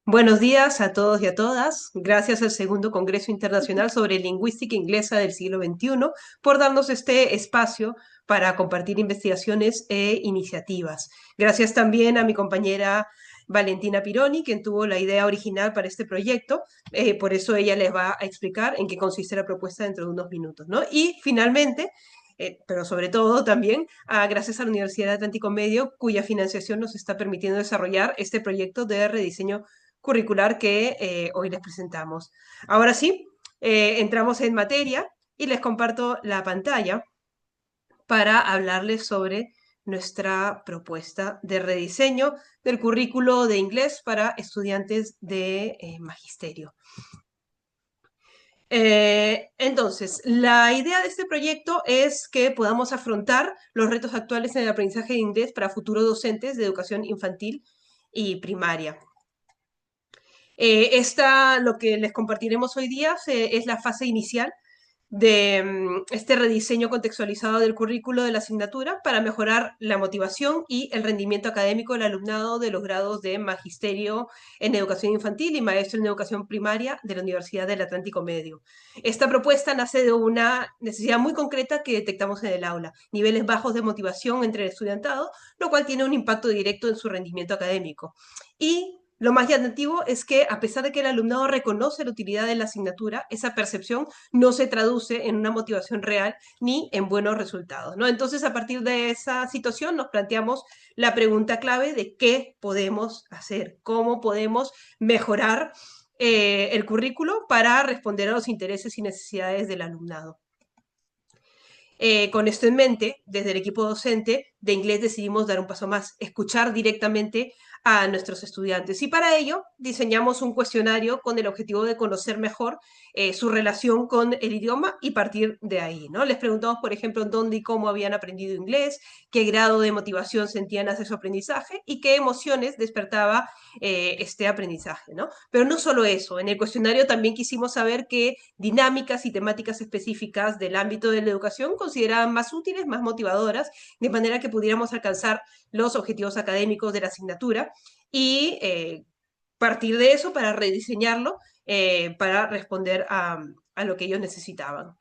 Buenos días a todos y a todas. Gracias al Segundo Congreso Internacional sobre Lingüística Inglesa del siglo XXI por darnos este espacio para compartir investigaciones e iniciativas. Gracias también a mi compañera Valentina Pironi, quien tuvo la idea original para este proyecto. Por eso ella les va a explicar en qué consiste la propuesta dentro de unos minutos, ¿no? Y finalmente, pero sobre todo también gracias a la Universidad de Atlántico Medio, cuya financiación nos está permitiendo desarrollar este proyecto de rediseño curricular que hoy les presentamos. Ahora sí, entramos en materia y les comparto la pantalla para hablarles sobre nuestra propuesta de rediseño del currículo de inglés para estudiantes de magisterio. Entonces, la idea de este proyecto es que podamos afrontar los retos actuales en el aprendizaje de inglés para futuros docentes de educación infantil y primaria. Lo que les compartiremos hoy día es la fase inicial de este rediseño contextualizado del currículo de la asignatura para mejorar la motivación y el rendimiento académico del alumnado de los grados de magisterio en educación infantil y maestro en educación primaria de la Universidad del Atlántico Medio. Esta propuesta nace de una necesidad muy concreta que detectamos en el aula, niveles bajos de motivación entre el estudiantado, lo cual tiene un impacto directo en su rendimiento académico. Y lo más llamativo es que, a pesar de que el alumnado reconoce la utilidad de la asignatura, esa percepción no se traduce en una motivación real ni en buenos resultados, ¿no? Entonces, a partir de esa situación, nos planteamos la pregunta clave de qué podemos hacer, cómo podemos mejorar el currículo para responder a los intereses y necesidades del alumnado. Con esto en mente, desde el equipo docente de inglés decidimos dar un paso más, escuchar directamente a nuestros estudiantes. Y para ello diseñamos un cuestionario con el objetivo de conocer mejor su relación con el idioma y partir de ahí, ¿no? Les preguntamos, por ejemplo, dónde y cómo habían aprendido inglés, qué grado de motivación sentían hacia su aprendizaje y qué emociones despertaba este aprendizaje, ¿no? Pero no solo eso, en el cuestionario también quisimos saber qué dinámicas y temáticas específicas del ámbito de la educación consideraban más útiles, más motivadoras, de manera que pudiéramos alcanzar los objetivos académicos de la asignatura y partir de eso para rediseñarlo para responder a lo que ellos necesitaban.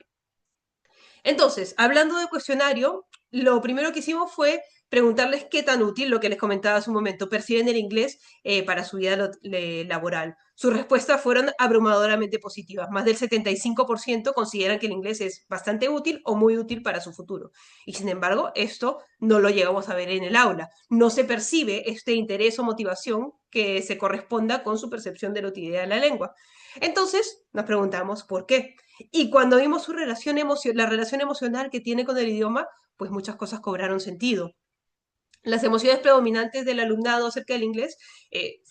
Entonces, hablando de cuestionario, lo primero que hicimos fue preguntarles qué tan útil, lo que les comentaba hace un momento, perciben el inglés para su vida laboral. Sus respuestas fueron abrumadoramente positivas. Más del 75% consideran que el inglés es bastante útil o muy útil para su futuro. Y sin embargo, esto no lo llegamos a ver en el aula. No se percibe este interés o motivación que se corresponda con su percepción de la utilidad de la lengua. Entonces, nos preguntamos por qué. Y cuando vimos su la relación emocional que tiene con el idioma, pues muchas cosas cobraron sentido. Las emociones predominantes del alumnado acerca del inglés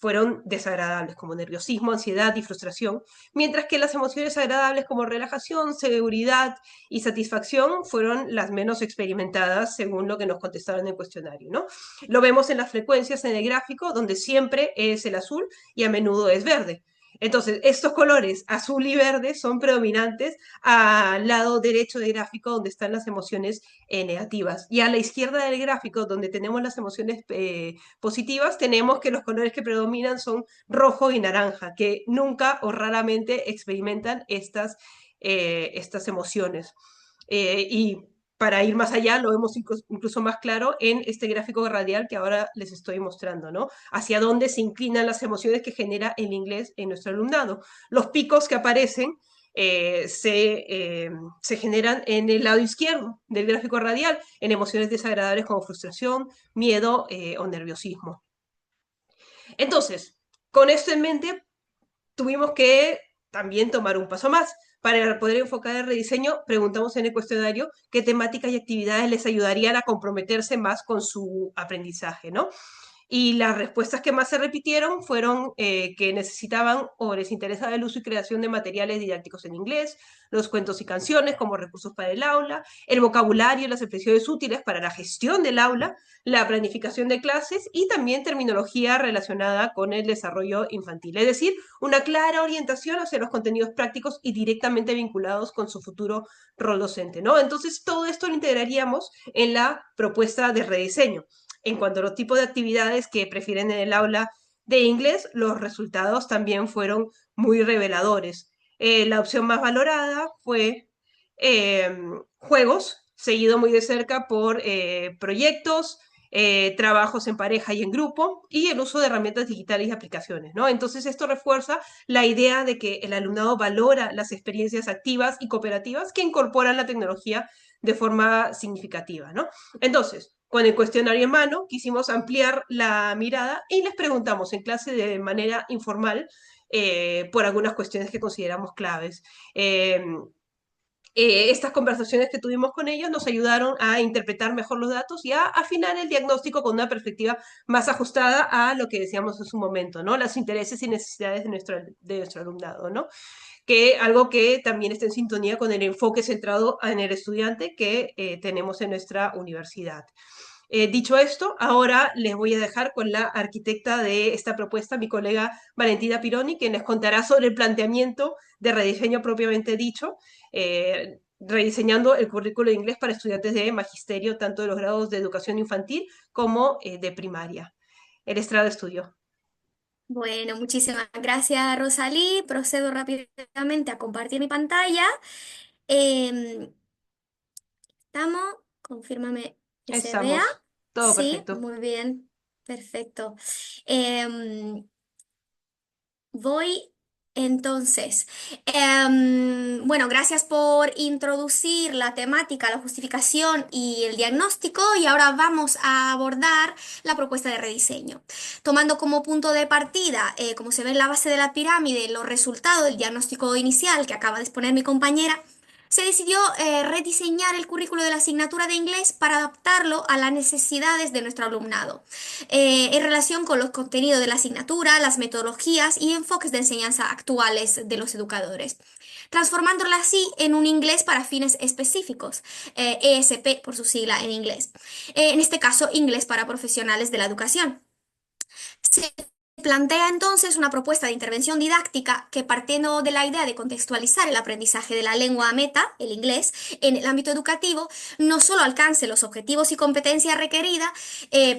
fueron desagradables, como nerviosismo, ansiedad y frustración, mientras que las emociones agradables como relajación, seguridad y satisfacción fueron las menos experimentadas según lo que nos contestaron en el cuestionario, ¿no? Lo vemos en las frecuencias en el gráfico, donde siempre es el azul y a menudo es verde. Entonces, estos colores, azul y verde, son predominantes al lado derecho del gráfico, donde están las emociones negativas. Y a la izquierda del gráfico, donde tenemos las emociones positivas, tenemos que los colores que predominan son rojo y naranja, que nunca o raramente experimentan estas emociones. Y para ir más allá, lo vemos incluso más claro en este gráfico radial que ahora les estoy mostrando, ¿no? Hacia dónde se inclinan las emociones que genera el inglés en nuestro alumnado. Los picos que aparecen se generan en el lado izquierdo del gráfico radial, en emociones desagradables como frustración, miedo o nerviosismo. Entonces, con esto en mente, tuvimos que también tomar un paso más. Para poder enfocar el rediseño, preguntamos en el cuestionario qué temáticas y actividades les ayudarían a comprometerse más con su aprendizaje, ¿no? Y las respuestas que más se repitieron fueron que necesitaban o les interesaba el uso y creación de materiales didácticos en inglés, los cuentos y canciones como recursos para el aula, el vocabulario y las expresiones útiles para la gestión del aula, la planificación de clases y también terminología relacionada con el desarrollo infantil. Es decir, una clara orientación hacia los contenidos prácticos y directamente vinculados con su futuro rol docente, ¿no? Entonces, todo esto lo integraríamos en la propuesta de rediseño. En cuanto a los tipos de actividades que prefieren en el aula de inglés, los resultados también fueron muy reveladores. La opción más valorada fue juegos, seguido muy de cerca por proyectos, trabajos en pareja y en grupo y el uso de herramientas digitales y aplicaciones, ¿no? Entonces esto refuerza la idea de que el alumnado valora las experiencias activas y cooperativas que incorporan la tecnología de forma significativa, ¿no? Entonces, con el cuestionario en mano, quisimos ampliar la mirada y les preguntamos en clase de manera informal por algunas cuestiones que consideramos claves. Estas conversaciones que tuvimos con ellos nos ayudaron a interpretar mejor los datos y a afinar el diagnóstico con una perspectiva más ajustada a lo que decíamos en su momento, ¿no? Los intereses y necesidades de nuestro alumnado, ¿no? Que algo que también está en sintonía con el enfoque centrado en el estudiante que tenemos en nuestra universidad. Dicho esto, ahora les voy a dejar con la arquitecta de esta propuesta, mi colega Valentina Pironi, que nos contará sobre el planteamiento de rediseño propiamente dicho, rediseñando el currículo de inglés para estudiantes de magisterio, tanto de los grados de educación infantil como de primaria. El estrado estudio. Bueno, muchísimas gracias, Rosalí. Procedo rápidamente a compartir mi pantalla. Em, ¿Estamos? Confírmame que se vea. Estamos. Todo Sí, perfecto. muy bien. Perfecto. Em, Voy entonces. Bueno, gracias por introducir la temática, la justificación y el diagnóstico y ahora vamos a abordar la propuesta de rediseño. Tomando como punto de partida, como se ve en la base de la pirámide, los resultados del diagnóstico inicial que acaba de exponer mi compañera. Se decidió rediseñar el currículo de la asignatura de inglés para adaptarlo a las necesidades de nuestro alumnado en relación con los contenidos de la asignatura, las metodologías y enfoques de enseñanza actuales de los educadores, transformándola así en un inglés para fines específicos, ESP por su sigla en inglés. En este caso, inglés para profesionales de la educación. Se plantea entonces una propuesta de intervención didáctica que partiendo de la idea de contextualizar el aprendizaje de la lengua meta, el inglés, en el ámbito educativo, no solo alcance los objetivos y competencias requeridas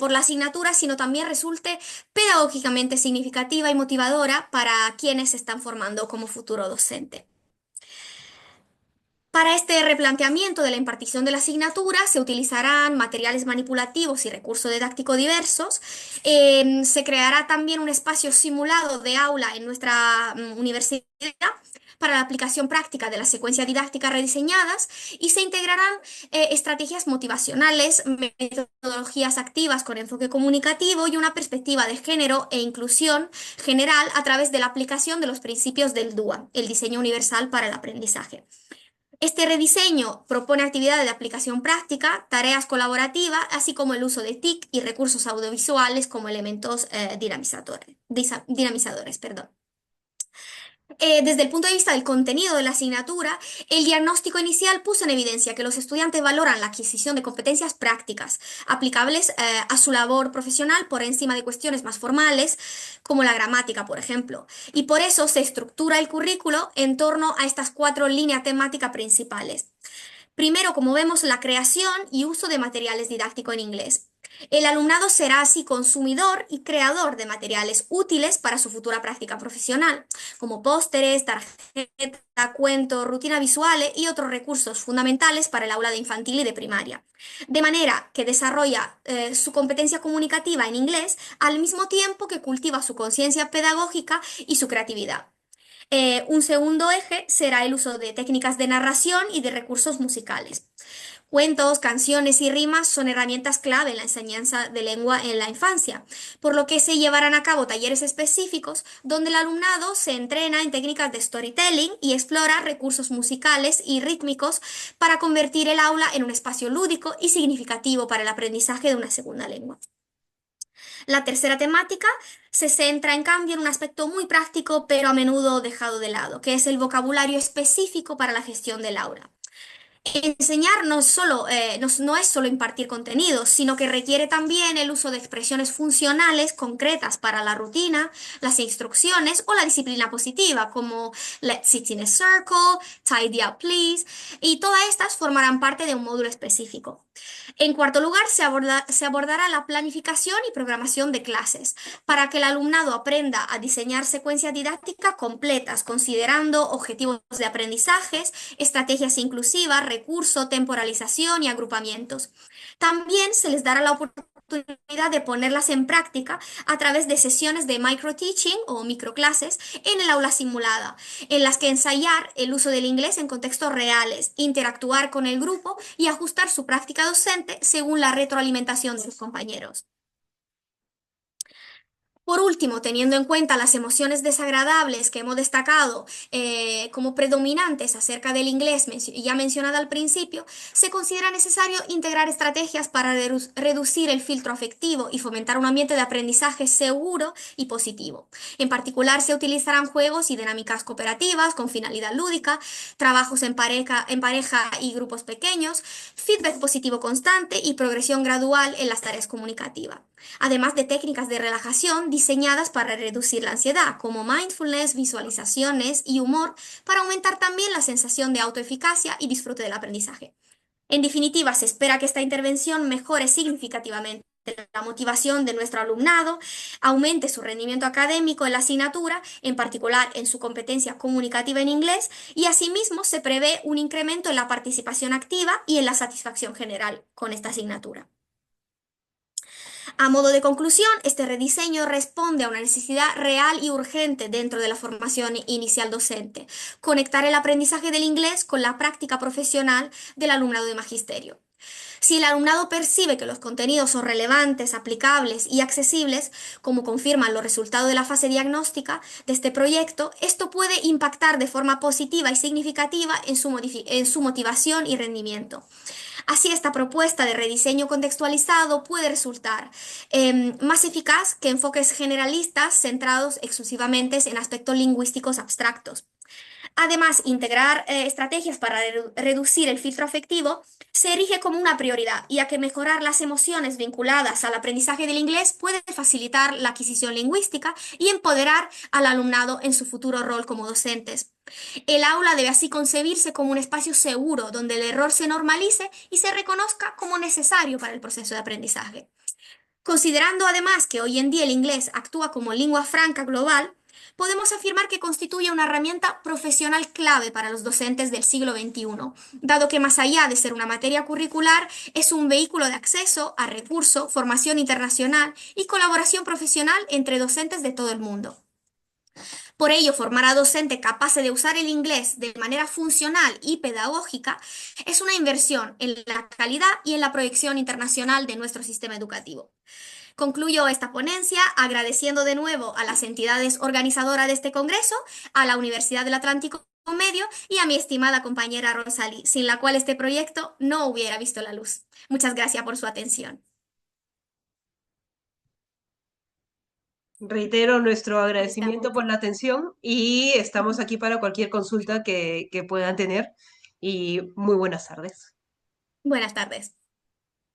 por la asignatura, sino también resulte pedagógicamente significativa y motivadora para quienes se están formando como futuro docente. Para este replanteamiento de la impartición de la asignatura se utilizarán materiales manipulativos y recursos didácticos diversos. Se creará también un espacio simulado de aula en nuestra universidad para la aplicación práctica de las secuencias didácticas rediseñadas y se integrarán estrategias motivacionales, metodologías activas con enfoque comunicativo y una perspectiva de género e inclusión general a través de la aplicación de los principios del DUA, el diseño universal para el aprendizaje. Este rediseño propone actividades de aplicación práctica, tareas colaborativas, así como el uso de TIC y recursos audiovisuales como elementos dinamizadores. Perdón. Desde el punto de vista del contenido de la asignatura, el diagnóstico inicial puso en evidencia que los estudiantes valoran la adquisición de competencias prácticas aplicables a su labor profesional por encima de cuestiones más formales, como la gramática, por ejemplo. Y por eso se estructura el currículo en torno a estas cuatro líneas temáticas principales. Primero, como vemos, la creación y uso de materiales didácticos en inglés. El alumnado será así consumidor y creador de materiales útiles para su futura práctica profesional, como pósteres, tarjetas, cuentos, rutinas visuales y otros recursos fundamentales para el aula de infantil y de primaria. De manera que desarrolla su competencia comunicativa en inglés al mismo tiempo que cultiva su conciencia pedagógica y su creatividad. Un segundo eje será el uso de técnicas de narración y de recursos musicales. Cuentos, canciones y rimas son herramientas clave en la enseñanza de lengua en la infancia, por lo que se llevarán a cabo talleres específicos donde el alumnado se entrena en técnicas de storytelling y explora recursos musicales y rítmicos para convertir el aula en un espacio lúdico y significativo para el aprendizaje de una segunda lengua. La tercera temática se centra en cambio en un aspecto muy práctico pero a menudo dejado de lado, que es el vocabulario específico para la gestión del aula. Enseñar no es solo impartir contenidos, sino que requiere también el uso de expresiones funcionales concretas para la rutina, las instrucciones o la disciplina positiva, como let's sit in a circle, tidy up please, y todas estas formarán parte de un módulo específico. En cuarto lugar, se abordará la planificación y programación de clases para que el alumnado aprenda a diseñar secuencias didácticas completas, considerando objetivos de aprendizajes, estrategias inclusivas, recursos, temporalización y agrupamientos. También se les dará la oportunidad de ponerlas en práctica a través de sesiones de microteaching o microclases en el aula simulada, en las que ensayar el uso del inglés en contextos reales, interactuar con el grupo y ajustar su práctica docente según la retroalimentación de sus compañeros. Por último, teniendo en cuenta las emociones desagradables que hemos destacado como predominantes acerca del inglés ya mencionada al principio, se considera necesario integrar estrategias para reducir el filtro afectivo y fomentar un ambiente de aprendizaje seguro y positivo. En particular, se utilizarán juegos y dinámicas cooperativas con finalidad lúdica, trabajos en pareja y grupos pequeños, feedback positivo constante y progresión gradual en las tareas comunicativas, además de técnicas de relajación diseñadas para reducir la ansiedad, como mindfulness, visualizaciones y humor, para aumentar también la sensación de autoeficacia y disfrute del aprendizaje. En definitiva, se espera que esta intervención mejore significativamente la motivación de nuestro alumnado, aumente su rendimiento académico en la asignatura, en particular en su competencia comunicativa en inglés, y asimismo se prevé un incremento en la participación activa y en la satisfacción general con esta asignatura. A modo de conclusión, este rediseño responde a una necesidad real y urgente dentro de la formación inicial docente: conectar el aprendizaje del inglés con la práctica profesional del alumnado de magisterio. Si el alumnado percibe que los contenidos son relevantes, aplicables y accesibles, como confirman los resultados de la fase diagnóstica de este proyecto, esto puede impactar de forma positiva y significativa en su motivación y rendimiento. Así, esta propuesta de rediseño contextualizado puede resultar más eficaz que enfoques generalistas centrados exclusivamente en aspectos lingüísticos abstractos. Además, integrar estrategias para reducir el filtro afectivo se erige como una prioridad, ya que mejorar las emociones vinculadas al aprendizaje del inglés puede facilitar la adquisición lingüística y empoderar al alumnado en su futuro rol como docentes. El aula debe así concebirse como un espacio seguro donde el error se normalice y se reconozca como necesario para el proceso de aprendizaje. Considerando además que hoy en día el inglés actúa como lengua franca global, podemos afirmar que constituye una herramienta profesional clave para los docentes del siglo XXI, dado que más allá de ser una materia curricular, es un vehículo de acceso a recursos, formación internacional y colaboración profesional entre docentes de todo el mundo. Por ello, formar a docentes capaces de usar el inglés de manera funcional y pedagógica es una inversión en la calidad y en la proyección internacional de nuestro sistema educativo. Concluyo esta ponencia agradeciendo de nuevo a las entidades organizadoras de este congreso, a la Universidad del Atlántico Medio y a mi estimada compañera Rosalí, sin la cual este proyecto no hubiera visto la luz. Muchas gracias por su atención. Reitero nuestro agradecimiento por Directamente. la atención y estamos aquí para cualquier consulta que puedan tener y muy buenas tardes. Buenas tardes.